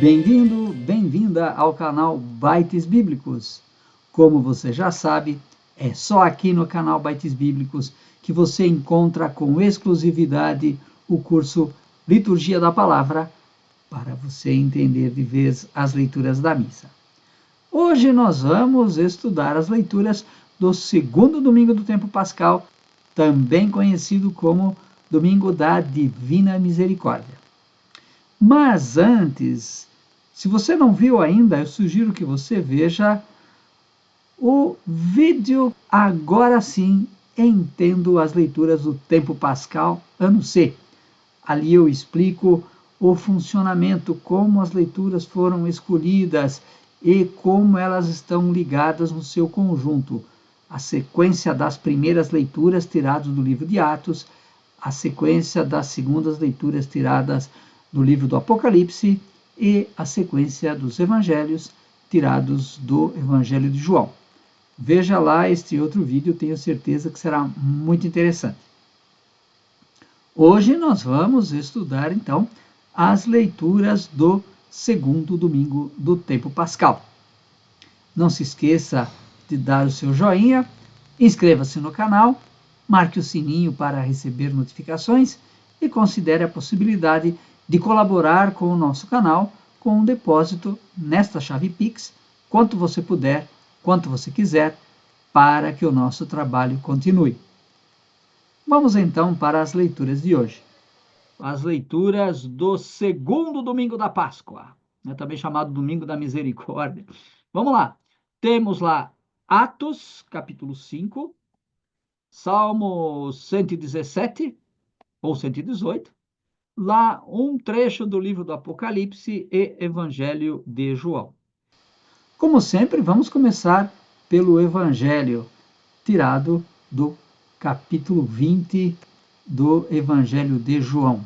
Bem-vindo, bem-vinda ao canal Bytes Bíblicos. Como você já sabe, é só aqui no canal Bytes Bíblicos que você encontra com exclusividade o curso Liturgia da Palavra para você entender de vez as leituras da missa. Hoje nós vamos estudar as leituras do segundo domingo do tempo pascal, também conhecido como Domingo da Divina Misericórdia. Mas antes, se você não viu ainda, eu sugiro que você veja o vídeo Agora Sim Entendo as Leituras do Tempo Pascal, ano C. Ali eu explico o funcionamento, como as leituras foram escolhidas e como elas estão ligadas no seu conjunto. A sequência das primeiras leituras tiradas do livro de Atos, a sequência das segundas leituras tiradas do livro do Apocalipse e a sequência dos evangelhos tirados do Evangelho de João. Veja lá este outro vídeo, tenho certeza que será muito interessante. Hoje nós vamos estudar, então, as leituras do segundo domingo do tempo pascal. Não se esqueça de dar o seu joinha, inscreva-se no canal, marque o sininho para receber notificações e considere a possibilidade de colaborar com o nosso canal com um depósito nesta chave Pix, quanto você puder, quanto você quiser, para que o nosso trabalho continue. Vamos então para as leituras de hoje. As leituras do segundo domingo da Páscoa, também chamado Domingo da Misericórdia. Vamos lá. Temos lá Atos, capítulo 5, Salmo 117, ou 118, lá um trecho do livro do Apocalipse e Evangelho de João. Como sempre, vamos começar pelo Evangelho, tirado do capítulo 20 do Evangelho de João.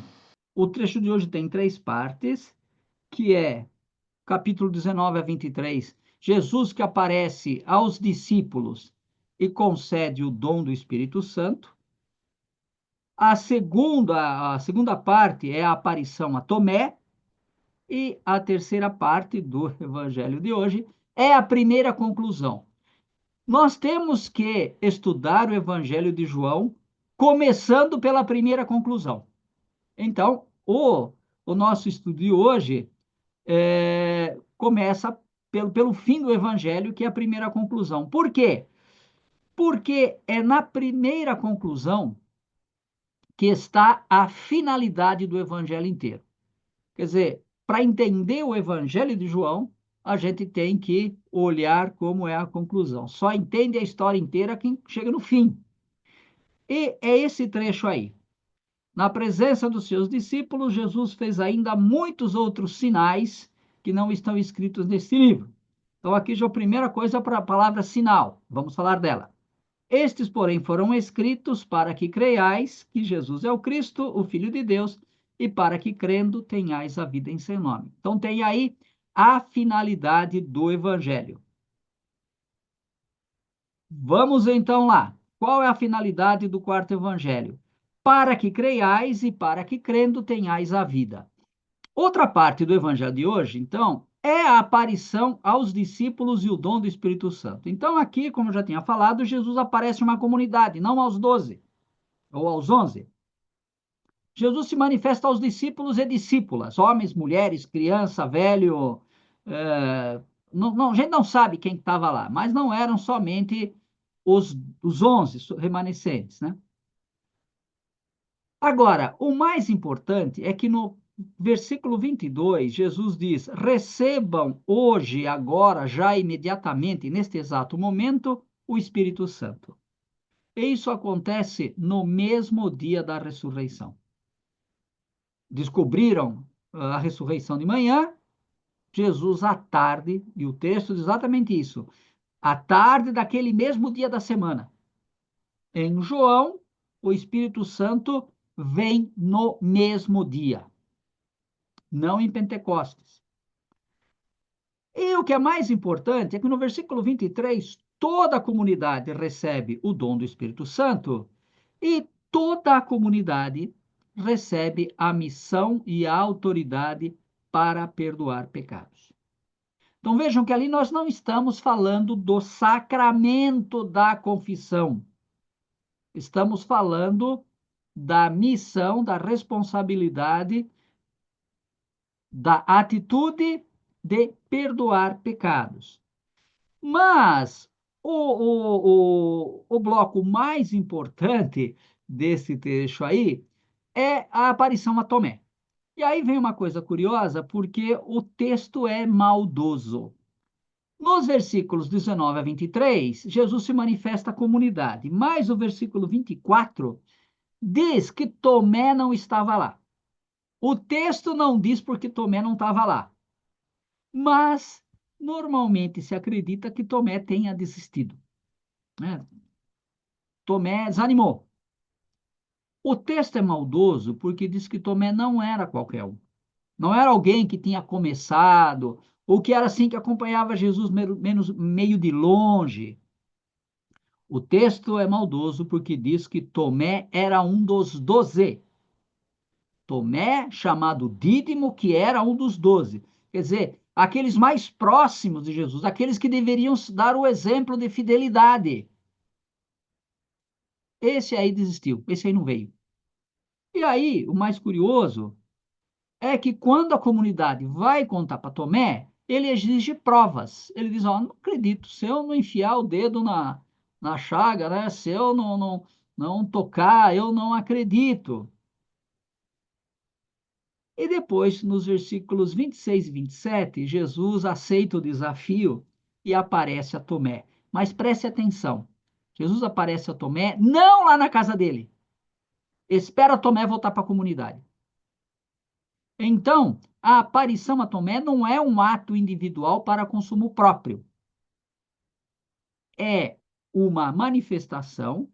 O trecho de hoje tem 3 partes, que é capítulo 19 a 23, Jesus que aparece aos discípulos e concede o dom do Espírito Santo. A segunda parte é a aparição a Tomé, e a terceira parte do Evangelho de hoje é a primeira conclusão. Nós temos que estudar o Evangelho de João começando pela primeira conclusão. Então, o nosso estudo de hoje começa pelo fim do Evangelho, que é a primeira conclusão. Por quê? Porque é na primeira conclusão que está a finalidade do Evangelho inteiro. Quer dizer, para entender o Evangelho de João, a gente tem que olhar como é a conclusão. Só entende a história inteira quem chega no fim. E é esse trecho aí. Na presença dos seus discípulos, Jesus fez ainda muitos outros sinais que não estão escritos neste livro. Então, aqui já a primeira coisa para a palavra sinal. Vamos falar dela. Estes, porém, foram escritos para que creiais que Jesus é o Cristo, o Filho de Deus, e para que, crendo, tenhais a vida em seu nome. Então, tem aí a finalidade do Evangelho. Vamos então lá. Qual é a finalidade do quarto Evangelho? Para que creiais e para que, crendo, tenhais a vida. Outra parte do Evangelho de hoje, então, é a aparição aos discípulos e o dom do Espírito Santo. Então, aqui, como eu já tinha falado, Jesus aparece em uma comunidade, não aos 12 ou aos 11. Jesus se manifesta aos discípulos e discípulas, homens, mulheres, criança, velho. A gente não sabe quem estava lá, mas não eram somente os 11 remanescentes, né? Agora, o mais importante é que no versículo 22, Jesus diz: recebam hoje, agora, já imediatamente, neste exato momento, o Espírito Santo. E isso acontece no mesmo dia da ressurreição. Descobriram a ressurreição de manhã, Jesus à tarde, e o texto diz exatamente isso, à tarde daquele mesmo dia da semana. Em João, o Espírito Santo vem no mesmo dia, não em Pentecostes. E o que é mais importante é que no versículo 23, toda a comunidade recebe o dom do Espírito Santo e toda a comunidade recebe a missão e a autoridade para perdoar pecados. Então vejam que ali nós não estamos falando do sacramento da confissão. Estamos falando da missão, da responsabilidade, da atitude de perdoar pecados. Mas o bloco mais importante desse trecho aí é a aparição a Tomé. E aí vem uma coisa curiosa, porque o texto é maldoso. Nos versículos 19 a 23, Jesus se manifesta à comunidade, mas o versículo 24 diz que Tomé não estava lá. O texto não diz porque Tomé não estava lá, mas normalmente se acredita que Tomé tenha desistido, né? Tomé desanimou. O texto é maldoso porque diz que Tomé não era qualquer um. Não era alguém que tinha começado, ou que era assim que acompanhava Jesus meio de longe. O texto é maldoso porque diz que Tomé era um dos 12. Tomé, chamado Dídimo, que era um dos 12. Quer dizer, aqueles mais próximos de Jesus, aqueles que deveriam dar o exemplo de fidelidade. Esse aí desistiu, esse aí não veio. E aí, o mais curioso é que quando a comunidade vai contar para Tomé, ele exige provas. Ele diz: Ó, não acredito, se eu não enfiar o dedo na chaga, né? Se eu não tocar, eu não acredito. E depois, nos versículos 26 e 27, Jesus aceita o desafio e aparece a Tomé. Mas preste atenção: Jesus aparece a Tomé não lá na casa dele. Espera Tomé voltar para a comunidade. Então, a aparição a Tomé não é um ato individual para consumo próprio. É uma manifestação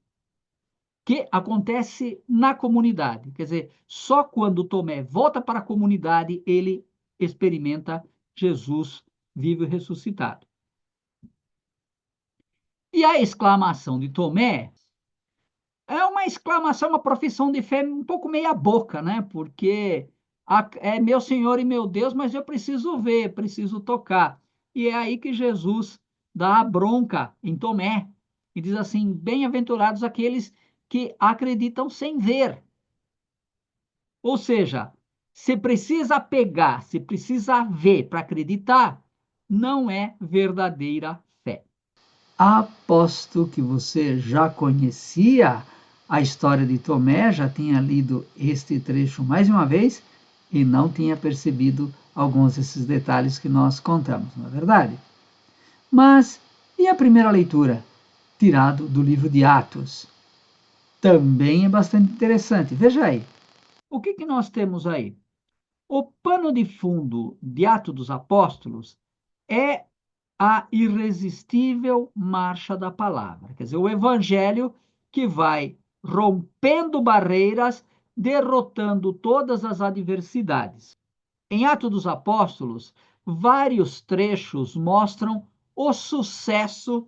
que acontece na comunidade. Quer dizer, só quando Tomé volta para a comunidade ele experimenta Jesus vivo e ressuscitado. E a exclamação de Tomé é uma exclamação, uma profissão de fé um pouco meia boca, né? Porque é meu Senhor e meu Deus, mas eu preciso ver, preciso tocar. E é aí que Jesus dá a bronca em Tomé e diz assim: bem-aventurados aqueles que acreditam sem ver. Ou seja, se precisa pegar, se precisa ver para acreditar, não é verdadeira fé. Aposto que você já conhecia a história de Tomé, já tinha lido este trecho mais uma vez e não tinha percebido alguns desses detalhes que nós contamos, não é verdade? Mas e a primeira leitura, tirado do livro de Atos? Também é bastante interessante. Veja aí. O que nós temos aí? O pano de fundo de Atos dos Apóstolos é a irresistível marcha da palavra. Quer dizer, o evangelho que vai rompendo barreiras, derrotando todas as adversidades. Em Atos dos Apóstolos, vários trechos mostram o sucesso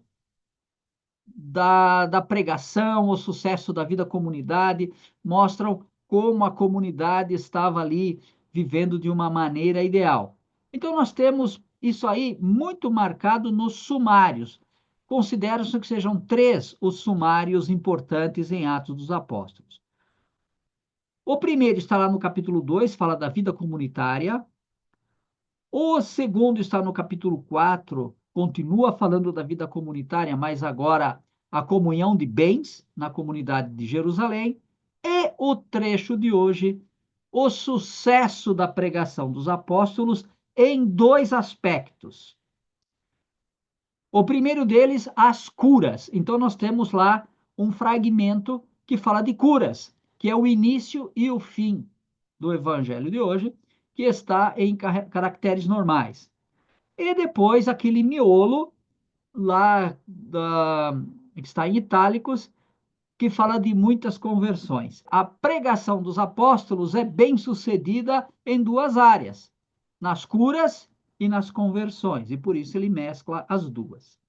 da pregação, o sucesso da vida comunidade, mostram como a comunidade estava ali vivendo de uma maneira ideal. Então, nós temos isso aí muito marcado nos sumários. Considera-se que sejam 3 os sumários importantes em Atos dos Apóstolos. O primeiro está lá no capítulo 2, fala da vida comunitária. O segundo está no capítulo 4, continua falando da vida comunitária, mas agora a comunhão de bens na comunidade de Jerusalém. E o trecho de hoje, o sucesso da pregação dos apóstolos em 2 aspectos. O primeiro deles, as curas. Então, nós temos lá um fragmento que fala de curas, que é o início e o fim do evangelho de hoje, que está em caracteres normais. E depois aquele miolo lá que está em itálicos, que fala de muitas conversões. A pregação dos apóstolos é bem sucedida em 2 áreas, nas curas e nas conversões, e por isso ele mescla as 2.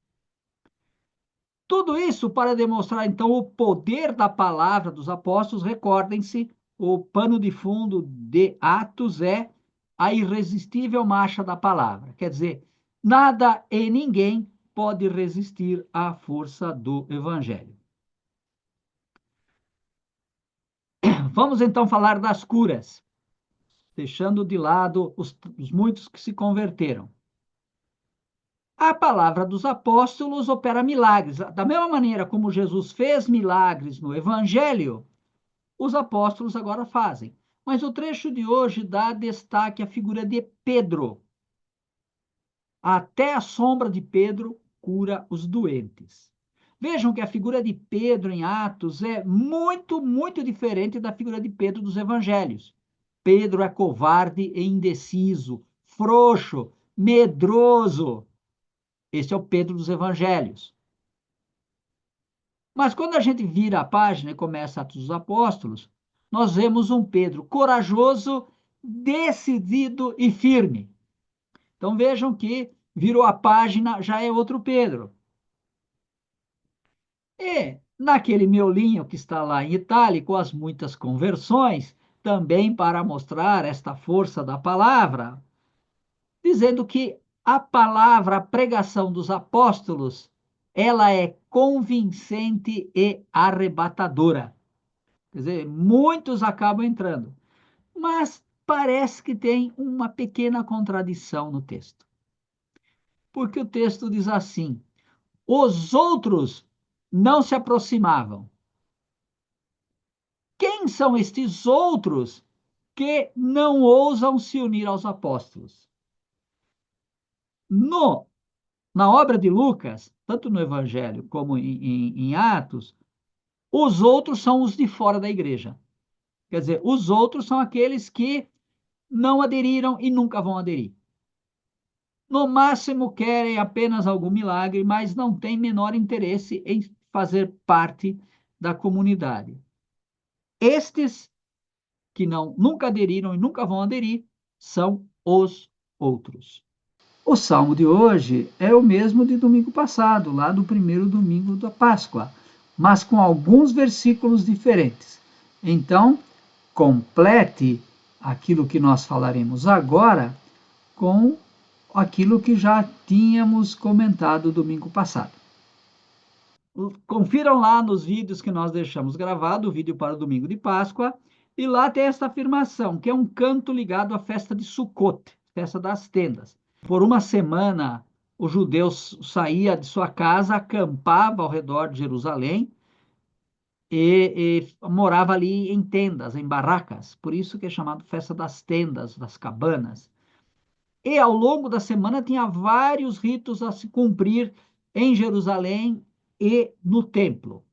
Tudo isso para demonstrar, então, o poder da palavra dos apóstolos. Recordem-se, o pano de fundo de Atos é a irresistível marcha da palavra. Quer dizer, nada e ninguém pode resistir à força do Evangelho. Vamos então falar das curas, deixando de lado os muitos que se converteram. A palavra dos apóstolos opera milagres. Da mesma maneira como Jesus fez milagres no Evangelho, os apóstolos agora fazem. Mas o trecho de hoje dá destaque à figura de Pedro. Até a sombra de Pedro cura os doentes. Vejam que a figura de Pedro em Atos é muito, muito diferente da figura de Pedro dos Evangelhos. Pedro é covarde e indeciso, frouxo, medroso. Esse é o Pedro dos Evangelhos. Mas quando a gente vira a página e começa Atos dos Apóstolos, nós vemos um Pedro corajoso, decidido e firme. Então vejam que virou a página, já é outro Pedro. E naquele miolinho que está lá em itálico, as muitas conversões, também para mostrar esta força da palavra, dizendo que a palavra, a pregação dos apóstolos, ela é convincente e arrebatadora. Quer dizer, muitos acabam entrando. Mas parece que tem uma pequena contradição no texto. Porque o texto diz assim: os outros não se aproximavam. Quem são estes outros que não ousam se unir aos apóstolos? No, na obra de Lucas, tanto no Evangelho como em Atos, os outros são os de fora da igreja. Quer dizer, os outros são aqueles que não aderiram e nunca vão aderir. No máximo querem apenas algum milagre, mas não têm menor interesse em fazer parte da comunidade. Estes que nunca aderiram e nunca vão aderir são os outros. O salmo de hoje é o mesmo de domingo passado, lá do primeiro domingo da Páscoa, mas com alguns versículos diferentes. Então, complete aquilo que nós falaremos agora com aquilo que já tínhamos comentado domingo passado. Confiram lá nos vídeos que nós deixamos gravado, o vídeo para o domingo de Páscoa, e lá tem esta afirmação, que é um canto ligado à festa de Sukkot, festa das tendas. Por uma semana, o judeu saía de sua casa, acampava ao redor de Jerusalém e morava ali em tendas, em barracas. Por isso que é chamado festa das tendas, das cabanas. E ao longo da semana tinha vários ritos a se cumprir em Jerusalém e no templo.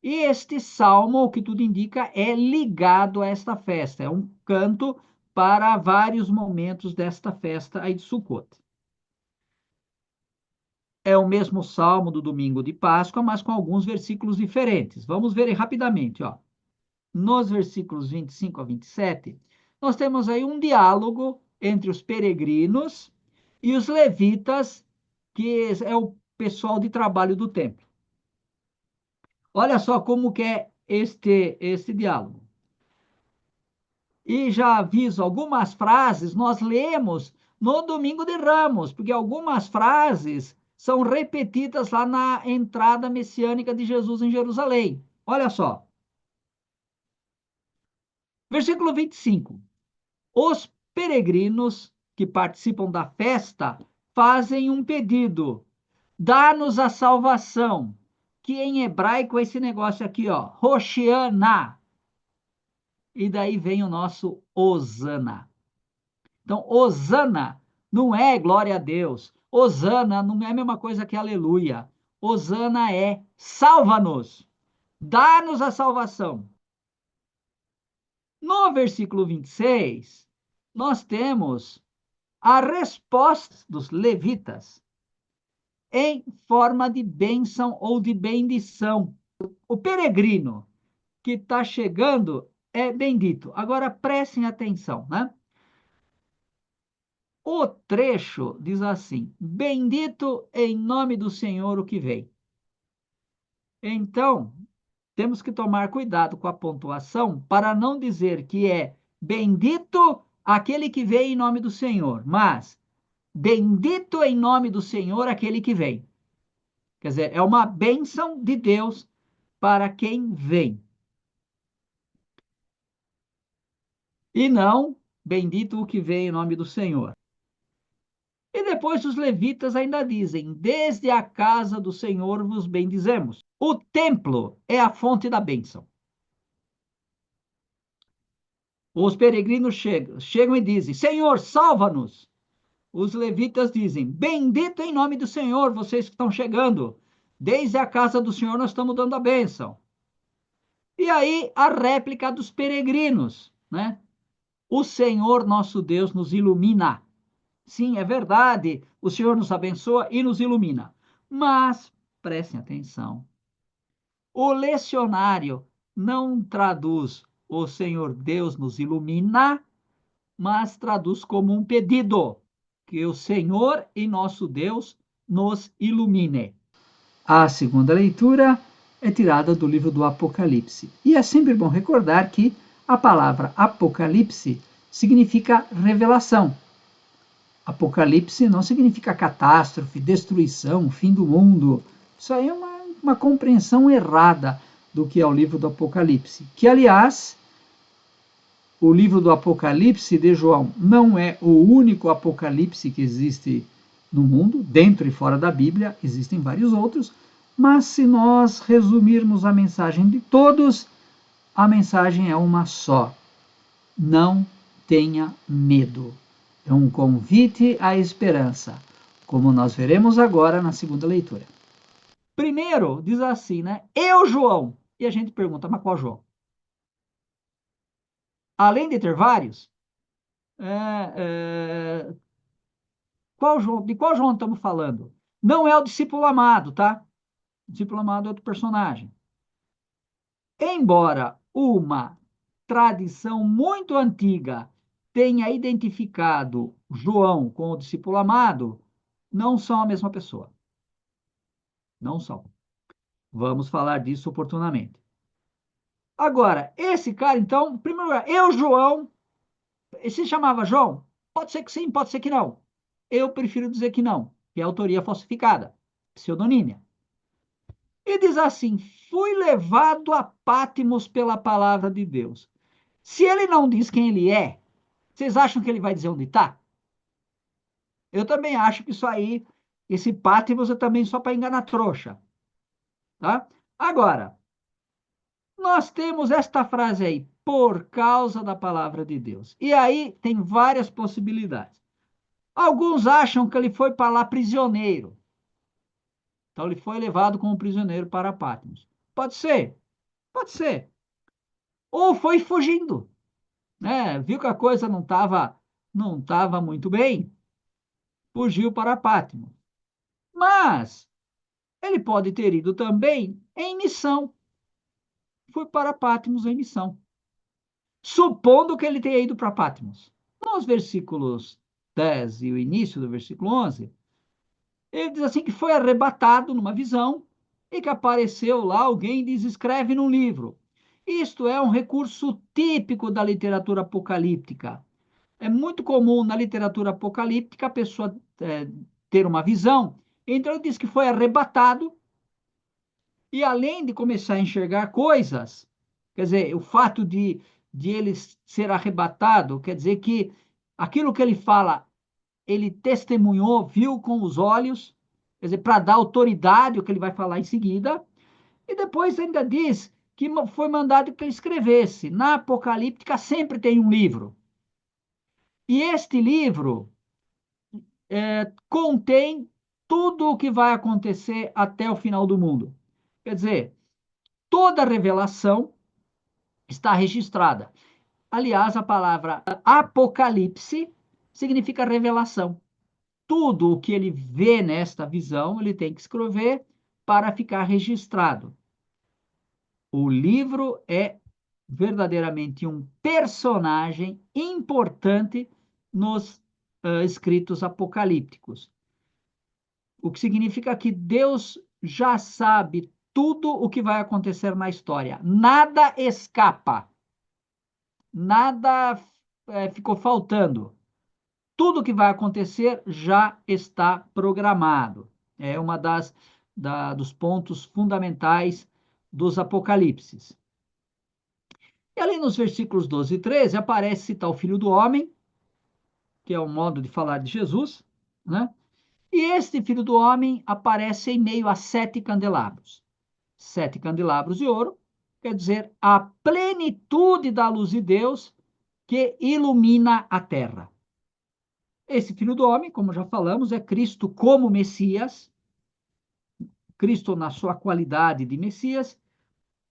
E este salmo, o que tudo indica, é ligado a esta festa. É um canto para vários momentos desta festa aí de Sukkot. É o mesmo salmo do domingo de Páscoa, mas com alguns versículos diferentes. Vamos ver rapidamente, ó. Nos versículos 25 a 27, nós temos aí um diálogo entre os peregrinos e os levitas, que é o pessoal de trabalho do templo. Olha só como que é este diálogo. E já aviso, algumas frases nós lemos no Domingo de Ramos, porque algumas frases são repetidas lá na entrada messiânica de Jesus em Jerusalém. Olha só. Versículo 25. Os peregrinos que participam da festa fazem um pedido: dá-nos a salvação, que em hebraico é esse negócio aqui, ó, Hoshiana. E daí vem o nosso Hosana. Então, Hosana não é glória a Deus. Hosana não é a mesma coisa que aleluia. Hosana é salva-nos, dá-nos a salvação. No versículo 26, nós temos a resposta dos levitas em forma de bênção ou de bendição. O peregrino que está chegando é bendito. Agora prestem atenção, né? O trecho diz assim: bendito em nome do Senhor o que vem. Então, temos que tomar cuidado com a pontuação para não dizer que é bendito aquele que vem em nome do Senhor, mas bendito em nome do Senhor aquele que vem. Quer dizer, é uma bênção de Deus para quem vem. E não bendito o que vem em nome do Senhor. E depois os levitas ainda dizem: desde a casa do Senhor vos bendizemos. O templo é a fonte da bênção. Os peregrinos chegam e dizem: Senhor, salva-nos. Os levitas dizem: bendito em nome do Senhor, vocês que estão chegando. Desde a casa do Senhor nós estamos dando a bênção. E aí a réplica dos peregrinos, né? O Senhor nosso Deus nos ilumina. Sim, é verdade, o Senhor nos abençoa e nos ilumina. Mas, prestem atenção, o lecionário não traduz o Senhor Deus nos ilumina, mas traduz como um pedido, que o Senhor e nosso Deus nos ilumine. A segunda leitura é tirada do livro do Apocalipse. E é sempre bom recordar que a palavra Apocalipse significa revelação. Apocalipse não significa catástrofe, destruição, fim do mundo. Isso aí é uma compreensão errada do que é o livro do Apocalipse. Que, aliás, o livro do Apocalipse de João não é o único Apocalipse que existe no mundo, dentro e fora da Bíblia, existem vários outros, mas se nós resumirmos a mensagem de todos, a mensagem é uma só: não tenha medo. É um convite à esperança, como nós veremos agora na segunda leitura. Primeiro, diz assim, né? Eu, João. E a gente pergunta, mas qual João? Além de ter vários, de qual João estamos falando? Não é o discípulo amado, tá? O discípulo amado é outro personagem. Embora uma tradição muito antiga tenha identificado João com o discípulo amado, não são a mesma pessoa. Não são. Vamos falar disso oportunamente. Agora, esse cara, então, em primeiro lugar, eu, João, se chamava João? Pode ser que sim, pode ser que não. Eu prefiro dizer que não, que é autoria falsificada, pseudonímia. E diz assim: fui levado a Patmos pela palavra de Deus. Se ele não diz quem ele é, vocês acham que ele vai dizer onde está? Eu também acho que isso aí, esse Patmos é também só para enganar trouxa. Tá? Agora, nós temos esta frase aí, por causa da palavra de Deus. E aí tem várias possibilidades. Alguns acham que ele foi para lá prisioneiro. Então ele foi levado como prisioneiro para Patmos. Pode ser, pode ser. Ou foi fugindo, né? Viu que a coisa não tava muito bem, fugiu para Patmos. Mas ele pode ter ido também em missão. Foi para Patmos em missão. Supondo que ele tenha ido para Patmos. Nos versículos 10 e o início do versículo 11, ele diz assim que foi arrebatado numa visão e que apareceu lá alguém e diz: escreve num livro. Isto é um recurso típico da literatura apocalíptica. É muito comum na literatura apocalíptica a pessoa ter uma visão. Então ele diz que foi arrebatado e além de começar a enxergar coisas, quer dizer, o fato de ele ser arrebatado, quer dizer que aquilo que ele fala, ele testemunhou, viu com os olhos, quer dizer, para dar autoridade, o que ele vai falar em seguida, e depois ainda diz que foi mandado que ele escrevesse. Na Apocalíptica sempre tem um livro. E este livro contém tudo o que vai acontecer até o final do mundo. Quer dizer, toda revelação está registrada. Aliás, a palavra Apocalipse significa revelação. Tudo o que ele vê nesta visão, ele tem que escrever para ficar registrado. O livro é verdadeiramente um personagem importante nos escritos apocalípticos. O que significa que Deus já sabe tudo o que vai acontecer na história. Nada escapa. Nada ficou faltando. Tudo que vai acontecer já está programado. É uma dos pontos fundamentais dos Apocalipses. E ali nos versículos 12 e 13 aparece citar o Filho do Homem, que é o modo de falar de Jesus, né? E este Filho do Homem aparece em meio a 7 candelabros. 7 candelabros de ouro, quer dizer, a plenitude da luz de Deus que ilumina a terra. Esse Filho do Homem, como já falamos, é Cristo como Messias, Cristo na sua qualidade de Messias,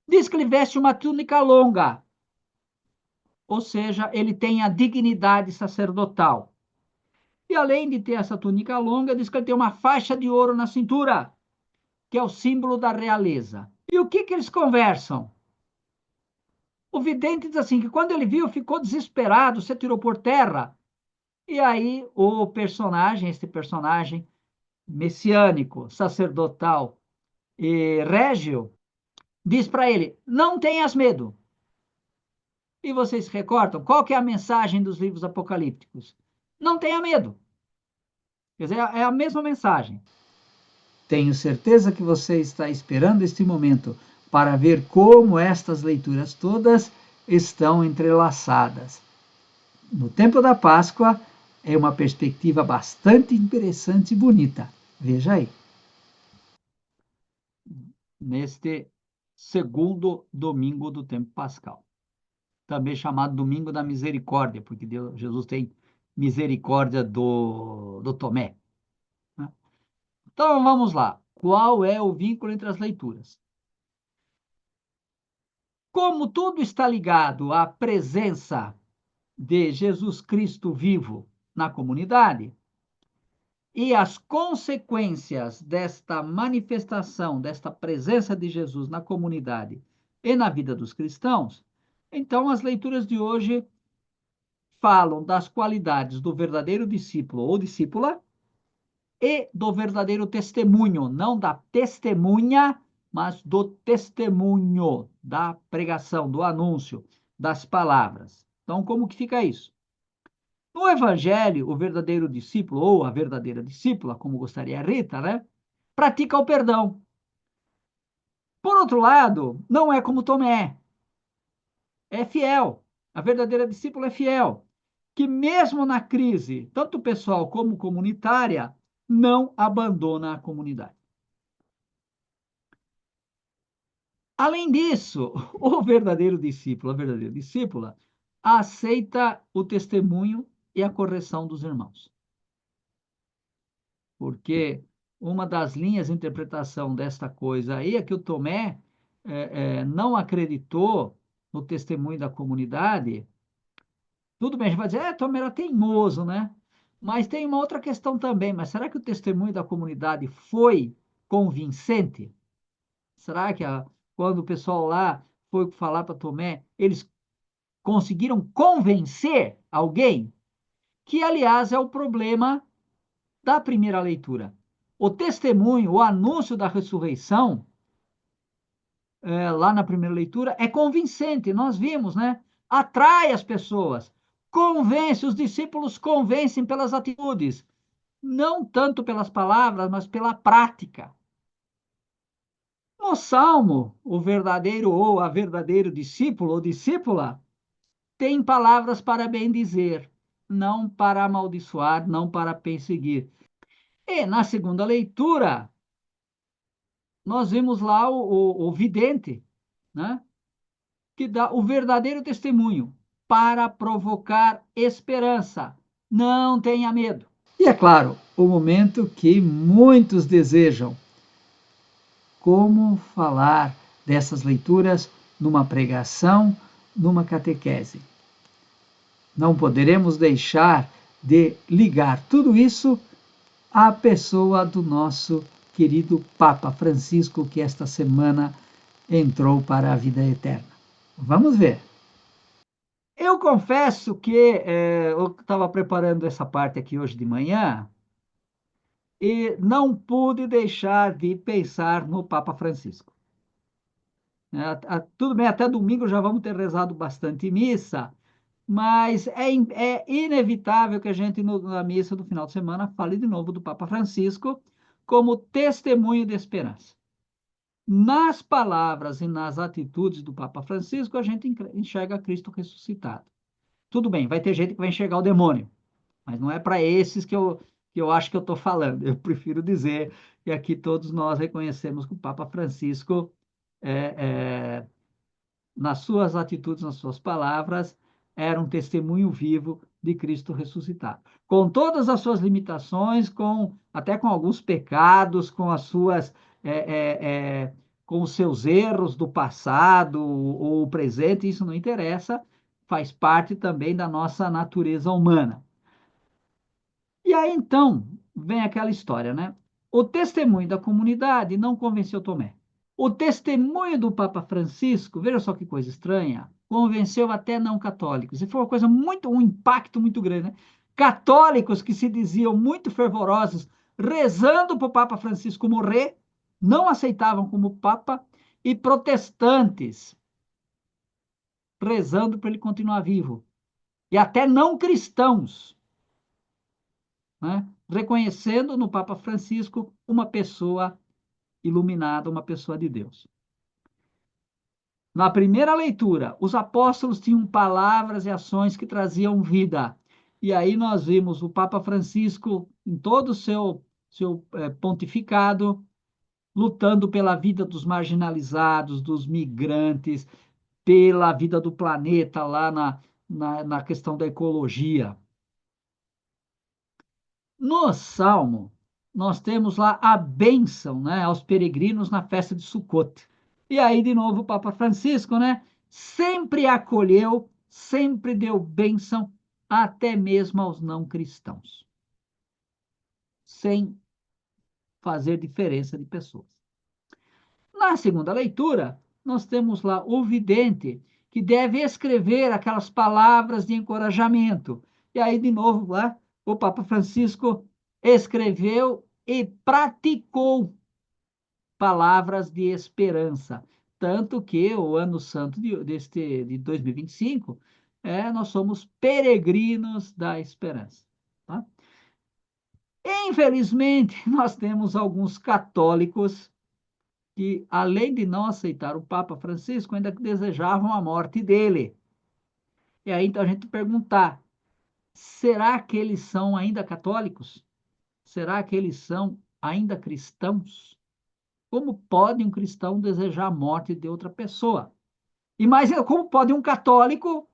diz que ele veste uma túnica longa, ou seja, ele tem a dignidade sacerdotal. E além de ter essa túnica longa, diz que ele tem uma faixa de ouro na cintura, que é o símbolo da realeza. E o que eles conversam? O vidente diz assim, que quando ele viu, ficou desesperado, se atirou por terra. E aí o personagem, este personagem messiânico, sacerdotal e régio, diz para ele, não tenhas medo. E vocês se recordam? Qual que é a mensagem dos livros apocalípticos? Não tenha medo. Quer dizer, é a mesma mensagem. Tenho certeza que você está esperando este momento para ver como estas leituras todas estão entrelaçadas. No tempo da Páscoa é uma perspectiva bastante interessante e bonita. Veja aí. Neste segundo domingo do tempo pascal, também chamado domingo da misericórdia, porque Jesus tem misericórdia do Tomé, né? Então vamos lá. Qual é o vínculo entre as leituras? Como tudo está ligado à presença de Jesus Cristo vivo na comunidade e as consequências desta manifestação, desta presença de Jesus na comunidade e na vida dos cristãos, então as leituras de hoje falam das qualidades do verdadeiro discípulo ou discípula e do verdadeiro testemunho, não da testemunha, mas do testemunho, da pregação, do anúncio, das palavras. Então, como que fica isso? No Evangelho, o verdadeiro discípulo, ou a verdadeira discípula, como gostaria a Rita, né? Pratica o perdão. Por outro lado, não é como Tomé, é fiel. A verdadeira discípula é fiel, que mesmo na crise, tanto pessoal como comunitária, não abandona a comunidade. Além disso, o verdadeiro discípulo, a verdadeira discípula, aceita o testemunho e a correção dos irmãos. Porque uma das linhas de interpretação desta coisa aí é que o Tomé não acreditou no testemunho da comunidade. Tudo bem, a gente vai dizer, Tomé era teimoso, né? Mas tem uma outra questão também, mas será que o testemunho da comunidade foi convincente? Será que quando o pessoal lá foi falar para Tomé, eles conseguiram convencer alguém? Que, aliás, é o problema da primeira leitura. O testemunho, o anúncio da ressurreição, lá na primeira leitura, é convincente, nós vimos, né? Atrai as pessoas, convence, os discípulos convencem pelas atitudes, não tanto pelas palavras, mas pela prática. No Salmo, o verdadeiro ou a verdadeiro discípulo ou discípula tem palavras para bem dizer, não para amaldiçoar, não para perseguir. E na segunda leitura, nós vimos lá o vidente, né, que dá o verdadeiro testemunho para provocar esperança. Não tenha medo. E é claro, o momento que muitos desejam. Como falar dessas leituras numa pregação, numa catequese. Não poderemos deixar de ligar tudo isso à pessoa do nosso querido Papa Francisco, que esta semana entrou para a vida eterna. Vamos ver. Eu confesso que eu estava preparando essa parte aqui hoje de manhã e não pude deixar de pensar no Papa Francisco. Tudo bem, até domingo já vamos ter rezado bastante missa, mas é inevitável que a gente, na missa do final de semana, fale de novo do Papa Francisco como testemunho de esperança. Nas palavras e nas atitudes do Papa Francisco, a gente enxerga Cristo ressuscitado. Tudo bem, vai ter gente que vai enxergar o demônio, mas não é para esses que eu acho que eu estou falando. Eu prefiro dizer que aqui todos nós reconhecemos que o Papa Francisco, é, nas suas atitudes, nas suas palavras, era um testemunho vivo de Cristo ressuscitado. Com todas as suas limitações, até com alguns pecados, com as suas, é, é, é, com os seus erros do passado ou presente, isso não interessa, faz parte também da nossa natureza humana. E aí então vem aquela história, né? O testemunho da comunidade não convenceu Tomé. O testemunho do Papa Francisco, veja só que coisa estranha, convenceu até não católicos. E foi uma coisa muito, um impacto muito grande, né? Católicos que se diziam muito fervorosos, rezando para o Papa Francisco morrer, não aceitavam como Papa, e protestantes rezando para ele continuar vivo. E até não cristãos, né? Reconhecendo no Papa Francisco uma pessoa iluminada, uma pessoa de Deus. Na primeira leitura, os apóstolos tinham palavras e ações que traziam vida. E aí nós vimos o Papa Francisco, em todo o seu pontificado, lutando pela vida dos marginalizados, dos migrantes, pela vida do planeta, lá na questão da ecologia. No Salmo, nós temos lá a bênção, né, aos peregrinos na festa de Sucote. E aí, de novo, o Papa Francisco, né, sempre acolheu, sempre deu bênção, até mesmo aos não cristãos, sem fazer diferença de pessoas. Na segunda leitura, nós temos lá o vidente, que deve escrever aquelas palavras de encorajamento. E aí, de novo, lá, o Papa Francisco escreveu e praticou palavras de esperança. Tanto que o ano santo de 2025, nós somos peregrinos da esperança. Tá? Infelizmente, nós temos alguns católicos que, além de não aceitar o Papa Francisco, ainda desejavam a morte dele. E aí, então, a gente perguntar, será que eles são ainda católicos? Será que eles são ainda cristãos? Como pode um cristão desejar a morte de outra pessoa? E mais, como pode um católico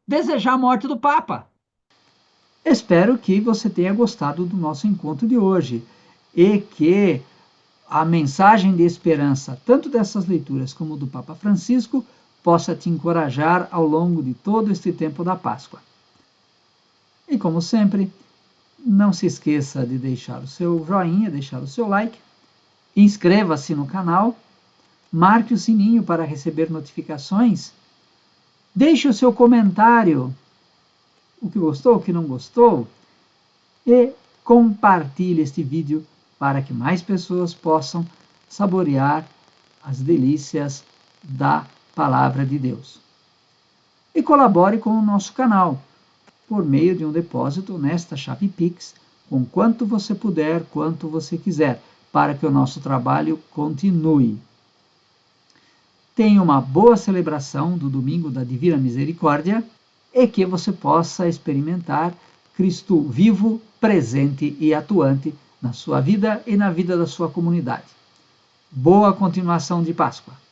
desejar a morte do Papa? Espero que você tenha gostado do nosso encontro de hoje e que a mensagem de esperança, tanto dessas leituras como do Papa Francisco, possa te encorajar ao longo de todo este tempo da Páscoa. E como sempre, não se esqueça de deixar o seu joinha, deixar o seu like, inscreva-se no canal, marque o sininho para receber notificações, deixe o seu comentário, o que gostou, o que não gostou, e compartilhe este vídeo para que mais pessoas possam saborear as delícias da Palavra de Deus. E colabore com o nosso canal por meio de um depósito nesta chave Pix, com quanto você puder, quanto você quiser, para que o nosso trabalho continue. Tenha uma boa celebração do Domingo da Divina Misericórdia e que você possa experimentar Cristo vivo, presente e atuante na sua vida e na vida da sua comunidade. Boa continuação de Páscoa!